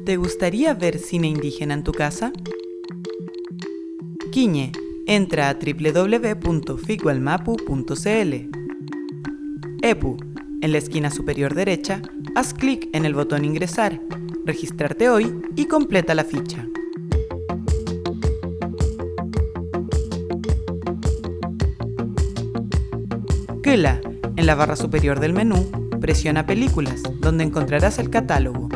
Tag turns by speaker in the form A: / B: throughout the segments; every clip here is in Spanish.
A: ¿Te gustaría ver cine indígena en tu casa? Quiñe, entra a www.figualmapu.cl. EPU, en la esquina superior derecha, haz clic en el botón Ingresar, registrarte hoy y completa la ficha. Kela, en la barra superior del menú, presiona Películas, donde encontrarás el catálogo.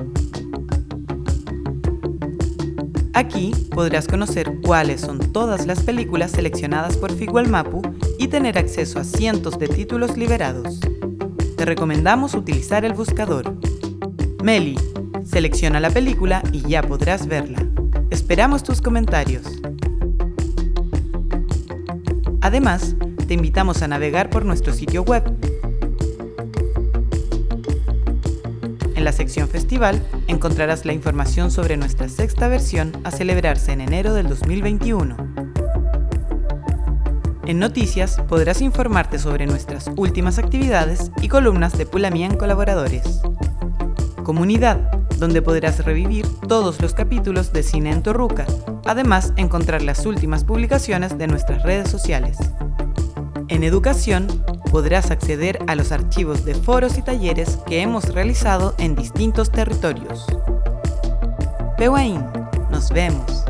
A: Aquí podrás conocer cuáles son todas las películas seleccionadas por Figualmapu y tener acceso a cientos de títulos liberados. Te recomendamos utilizar el buscador. Meli, selecciona la película y ya podrás verla. Esperamos tus comentarios. Además, te invitamos a navegar por nuestro sitio web. En la sección Festival encontrarás la información sobre nuestra sexta versión a celebrarse en enero del 2021. En Noticias podrás informarte sobre nuestras últimas actividades y columnas de Pulamien colaboradores. Comunidad, donde podrás revivir todos los capítulos de Cine en Torruca, además encontrar las últimas publicaciones de nuestras redes sociales. En Educación podrás acceder a los archivos de foros y talleres que hemos realizado en distintos territorios. Pehuaín, nos vemos.